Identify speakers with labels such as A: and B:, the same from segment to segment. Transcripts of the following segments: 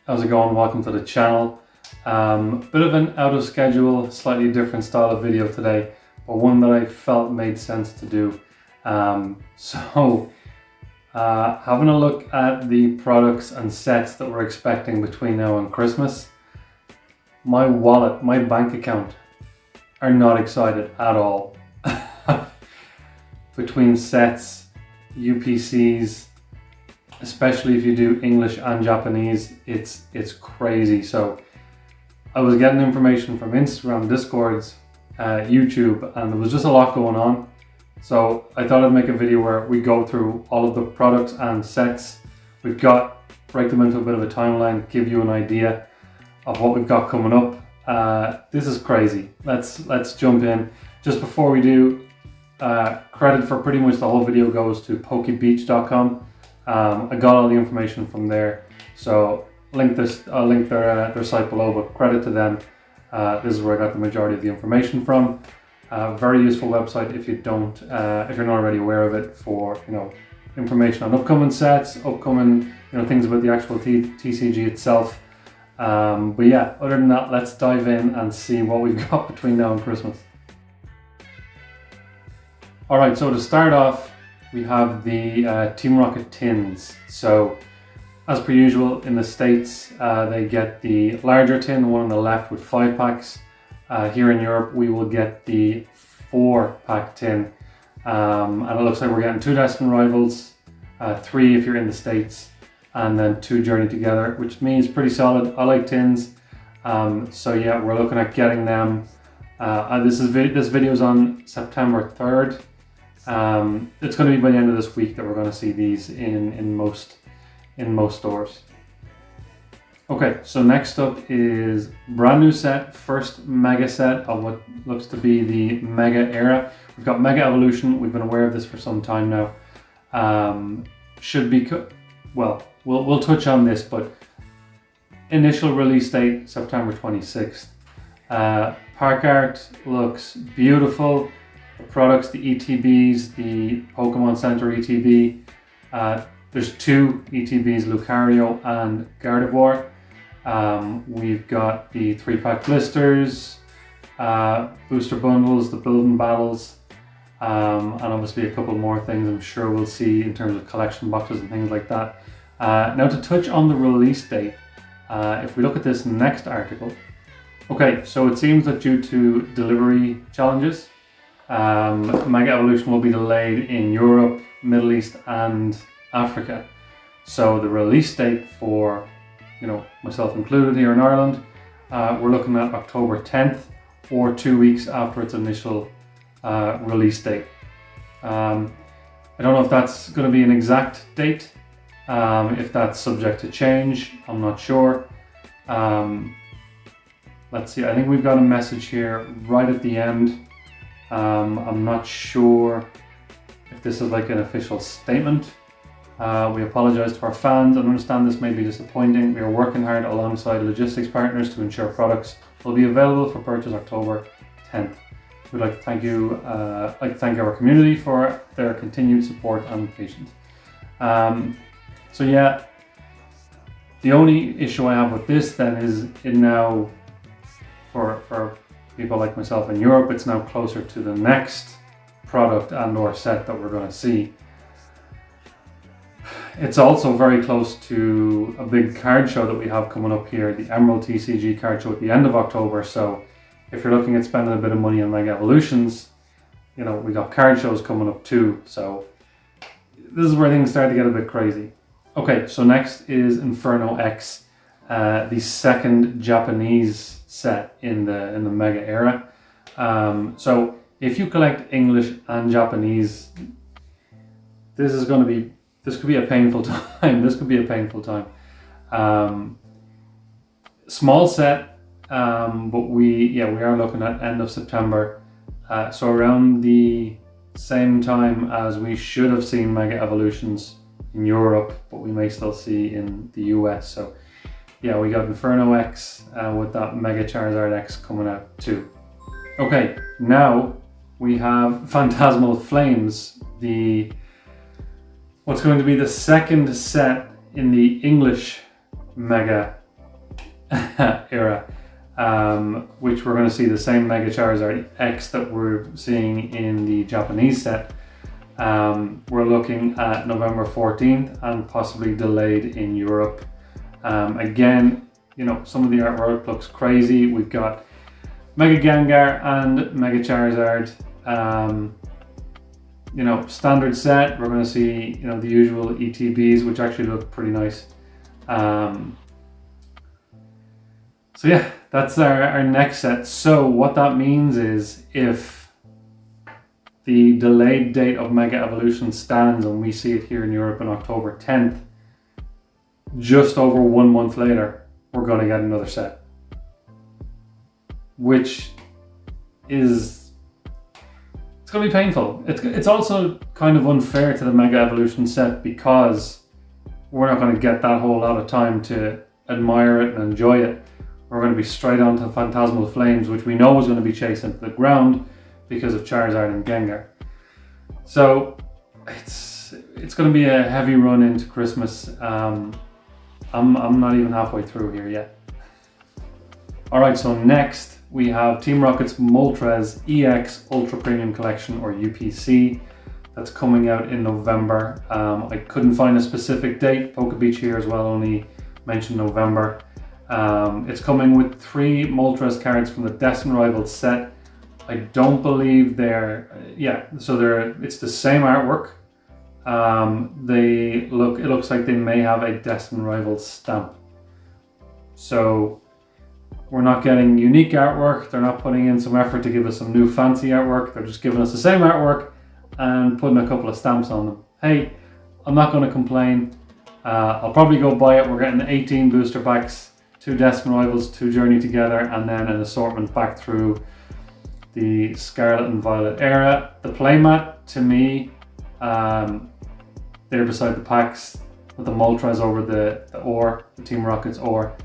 A: How's it going? Welcome to the channel. Bit of an out of schedule, slightly different style of video today, but one that I felt made sense to do. Having a look at the products and sets that we're expecting between now and Christmas. My wallet, my bank account are not excited at all. Between sets, UPCs, especially if you do English and Japanese, it's crazy. So I was getting information from Instagram, Discords, YouTube, and there was just a lot going on. So I thought I'd make a video where we go through all of the products and sets we've got, break them into a bit of a timeline, give you an idea of what we've got coming up. This is crazy. Let's jump in. Just before we do, credit for pretty much the whole video goes to pokebeach.com. I got all the information from there, so I'll link their site below, but credit to them. This is where I got the majority of the information from. Very useful website if you're not already aware of it, for information on upcoming sets, upcoming things about the actual TCG itself. But yeah, other than that, let's dive in and see what we've got between now and Christmas. Alright, so to start off, we have the Team Rocket tins. So as per usual in the States, they get the larger tin, the one on the left with 5 packs. Here in Europe, we will get the 4-pack tin. And it looks like we're getting 2 Destined Rivals, 3 if you're in the States, and then 2 Journey Together, which means pretty solid. I like tins. So yeah, we're looking at getting them. This video is on September 3rd. It's going to be by the end of this week that we're going to see these in most stores. Okay, so next up is brand new set, first mega set of what looks to be the mega era. We've got Mega Evolution. We've been aware of this for some time now. We'll touch on this, but initial release date September 26th. Park art looks beautiful. The products, the ETBs, the Pokemon Center ETB. There's 2 ETBs, Lucario and Gardevoir. We've got the 3-pack blisters, booster bundles, the building battles, and obviously a couple more things I'm sure we'll see in terms of collection boxes and things like that. Now to touch on the release date, if we look at this next article, okay, so it seems that due to delivery challenges, Mega Evolution will be delayed in Europe, Middle East and Africa. So the release date for, myself included here in Ireland, we're looking at October 10th or 2 weeks after its initial release date. I don't know if that's going to be an exact date, if that's subject to change, I'm not sure. Let's see, I think we've got a message here right at the end. I'm not sure if this is like an official statement. We apologize to our fans and understand this may be disappointing. We are working hard alongside logistics partners to ensure products will be available for purchase October 10th. We'd like to thank our community for their continued support and patience. So yeah, the only issue I have with this then is it now, for people like myself in Europe, it's now closer to the next product and or set that we're going to see. It's also very close to a big card show that we have coming up here, the Emerald TCG card show at the end of October. So if you're looking at spending a bit of money on Mega Evolutions, we got card shows coming up too. So this is where things start to get a bit crazy. Okay, so next is Inferno X, the second Japanese set in the Mega era. So if you collect English and Japanese, this could be a painful time. This could be a painful time. Small set, but we are looking at end of September. So around the same time as we should have seen Mega Evolutions in Europe, but we may still see in the US. So yeah, we got Inferno X with that Mega Charizard X coming out too. Okay, now we have Phantasmal Flames, what's going to be the second set in the English Mega era, which we're going to see the same Mega Charizard X that we're seeing in the Japanese set. We're looking at November 14th and possibly delayed in Europe. Again, you know, some of the artwork looks crazy. We've got Mega Gengar and Mega Charizard. You know, standard set. We're going to see, you know, the usual ETBs, which actually look pretty nice. So yeah, that's our next set. So what that means is, if the delayed date of Mega Evolution stands and we see it here in Europe on October 10th, just over 1 month later, we're going to get another set. Which is, it's going to be painful. It's also kind of unfair to the Mega Evolution set, because we're not going to get that whole lot of time to admire it and enjoy it. We're going to be straight on to Phantasmal Flames, which we know is going to be chased into the ground because of Charizard and Gengar. So it's going to be a heavy run into Christmas. I'm not even halfway through here yet. Alright, so next we have Team Rocket's Moltres EX Ultra Premium Collection, or UPC. That's coming out in November. I couldn't find a specific date. Pokebeach here as well only mentioned November. It's coming with 3 Moltres cards from the Destined Rivals set. I don't believe it's the same artwork. It looks like they may have a Destined Rivals stamp. So we're not getting unique artwork. They're not putting in some effort to give us some new fancy artwork. They're just giving us the same artwork and putting a couple of stamps on them. Hey, I'm not going to complain. I'll probably go buy it. We're getting 18 booster packs, 2 Destined Rivals, 2 Journey Together, and then an assortment back through the Scarlet and Violet era. The playmat, to me, there beside the packs with the Moltres over the ore, the Team Rocket's ore,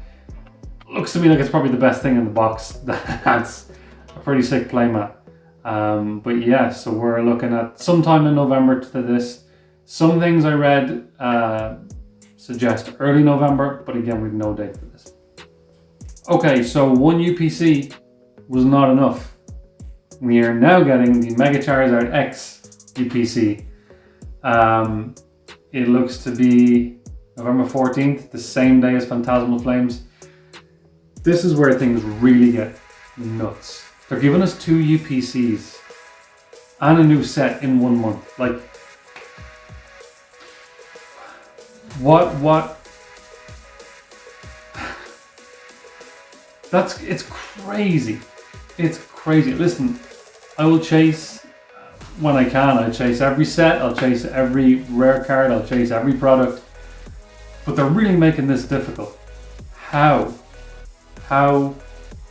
A: looks to me like it's probably the best thing in the box. That's a pretty sick playmat. But yeah, so we're looking at sometime in November to this. Some things I read suggest early November, but again, we've no date for this. Okay, so 1 UPC was not enough. We are now getting the Mega Charizard X UPC. It looks to be November 14th, the same day as Phantasmal Flames. This is where things really get nuts. They're giving us 2 UPCs and a new set in 1 month. Like, what? It's crazy. It's crazy. Listen, I will chase when I can. I'll chase every set. I'll chase every rare card. I'll chase every product. But they're really making this difficult. How?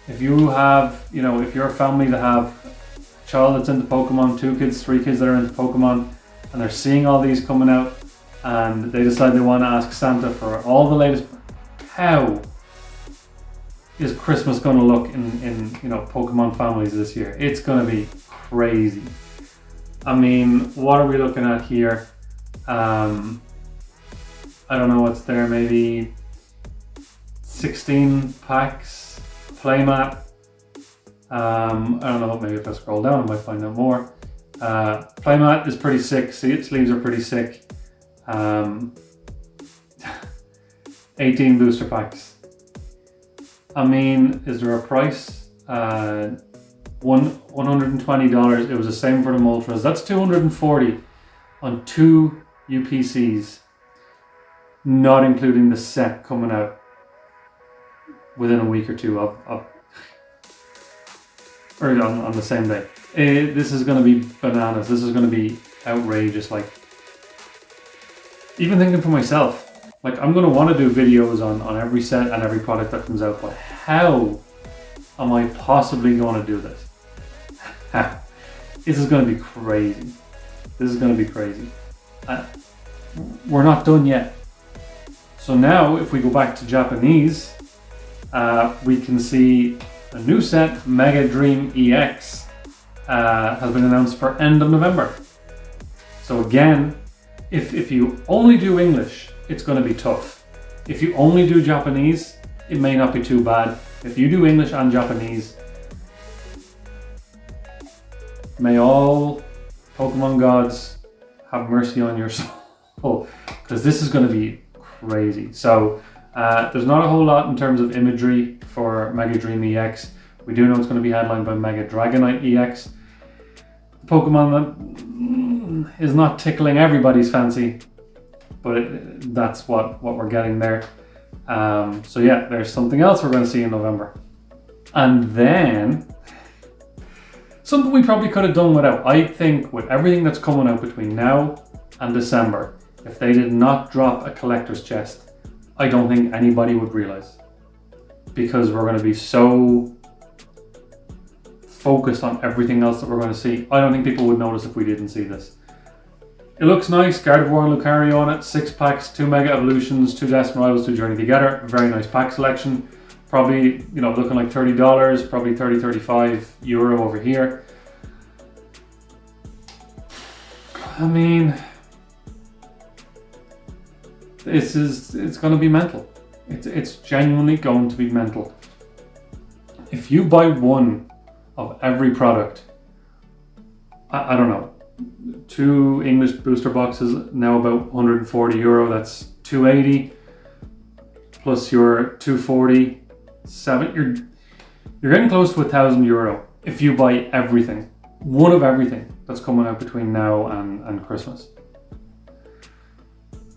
A: If you have, you know, if you're a family that have a child that's into Pokemon, 2 kids, 3 kids that are into Pokemon, and they're seeing all these coming out, and they decide they want to ask Santa for all the latest, how is Christmas going to look in you know, Pokemon families this year? It's going to be crazy. I mean, what are we looking at here? I don't know what's there, maybe 16 packs, playmat. I don't know, maybe if I scroll down I might find out more. Playmat is pretty sick, sleeves are pretty sick. 18 booster packs. I mean, is there a price? $120. It was the same for the Moltres. That's $240 on 2 UPCs, not including the set coming out within a week or two or on the same day. This is going to be bananas. This is going to be outrageous. Like, even thinking for myself, like, I'm going to want to do videos on every set and every product that comes out, but how am I possibly going to do this? This is going to be crazy. This is going to be crazy. We're not done yet. So now, if we go back to Japanese, we can see a new set, Mega Dream EX, has been announced for end of November. So again, if you only do English, it's going to be tough. If you only do Japanese, it may not be too bad. If you do English and Japanese, may all Pokemon gods have mercy on your soul, because this is going to be crazy. So there's not a whole lot in terms of imagery for Mega Dream EX. We do know it's going to be headlined by Mega Dragonite EX. The Pokemon that is not tickling everybody's fancy, but that's what we're getting there. So yeah, there's something else we're going to see in November. And then, something we probably could have done without. I think with everything that's coming out between now and December, if they did not drop a collector's chest, I don't think anybody would realize. Because we're going to be so focused on everything else that we're going to see. I don't think people would notice if we didn't see this. It looks nice. Gardevoir and Lucario on it. 6 packs, 2 Mega Evolutions, 2 Destined Rivals, 2 Journey Together. Very nice pack selection. Probably, looking like $30, probably 35 euro over here. I mean, it's going to be mental. It's genuinely going to be mental. If you buy one of every product, I don't know, 2 English booster boxes, now about 140 euro, that's 280, plus your 240, you're getting close to 1,000 euro if you buy everything, one of everything that's coming out between now and Christmas.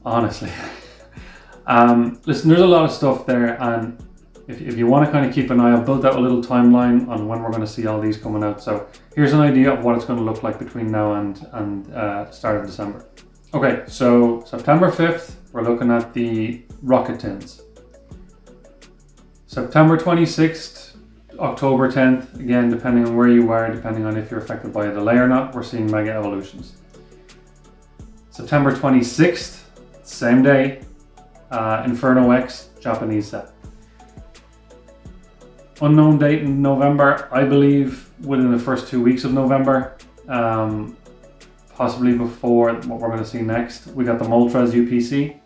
A: Honestly. Listen, there's a lot of stuff there, and if you want to kind of keep an eye, I've built out a little timeline on when we're going to see all these coming out. So here's an idea of what it's going to look like between now and start of December. Okay, so September 5th, we're looking at the Rocket Tins. September 26th, October 10th, again, depending on where you are, depending on if you're affected by a delay or not, we're seeing Mega Evolutions. September 26th, same day, Inferno X Japanese set. Unknown date in November, I believe within the first 2 weeks of November, possibly before what we're going to see next. We got the Moltres UPC.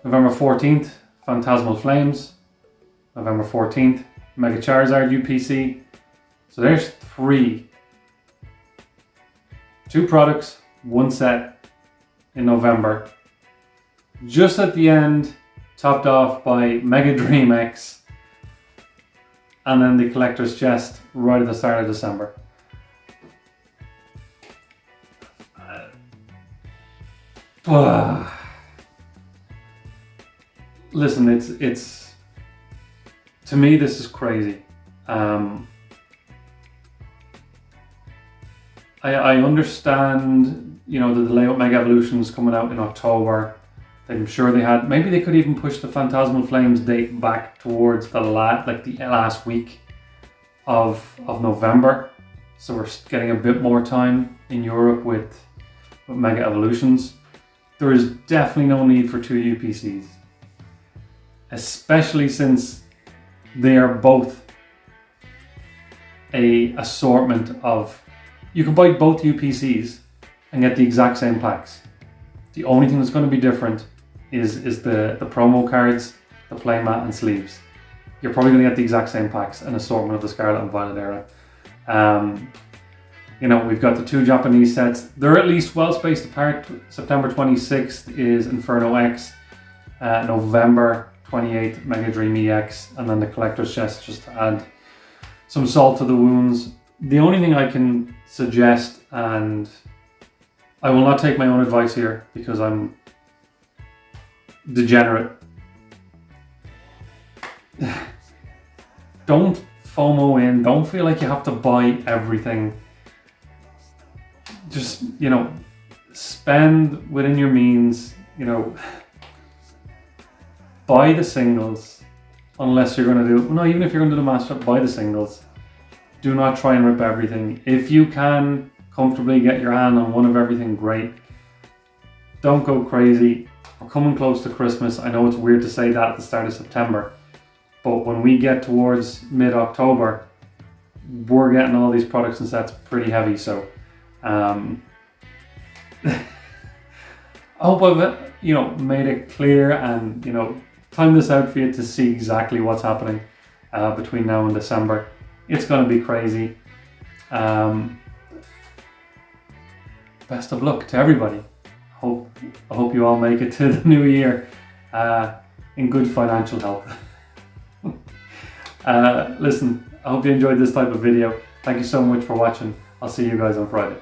A: November 14th, Phantasmal Flames. November 14th, Mega Charizard UPC. So there's 3. 2 products, 1 set in November. Just at the end, topped off by Mega Dream X. And then the collector's chest right at the start of December. Listen, it's to me, this is crazy. I understand, the delay of Mega Evolutions coming out in October. I'm sure maybe they could even push the Phantasmal Flames date back towards the last week of November. So we're getting a bit more time in Europe with Mega Evolutions. There is definitely no need for 2 UPCs. Especially since they are both a assortment of, you can buy both UPCs and get the exact same packs. The only thing that's going to be different is the promo cards, the playmat and sleeves. You're probably going to get the exact same packs, an assortment of the Scarlet and Violet era. We've got the 2 Japanese sets. They're at least well spaced apart. September 26th is Inferno X. November 28th, Mega Dream EX. And then the collector's chest, just to add some salt to the wounds. The only thing I can suggest, and I will not take my own advice here because I'm degenerate. Don't FOMO in. Don't feel like you have to buy everything. Just, spend within your means. Buy the singles. Unless you're going to even if you're going to do the master, buy the singles. Do not try and rip everything. If you can comfortably get your hand on one of everything, great. Don't go crazy. We're coming close to Christmas. I know it's weird to say that at the start of September, but when we get towards mid-October, we're getting all these products and sets pretty heavy. So I hope I've made it clear and time this out for you to see exactly what's happening between now and December. It's going to be crazy. Best of luck to everybody. I hope you all make it to the new year in good financial health. Listen, I hope you enjoyed this type of video. Thank you so much for watching. I'll see you guys on Friday.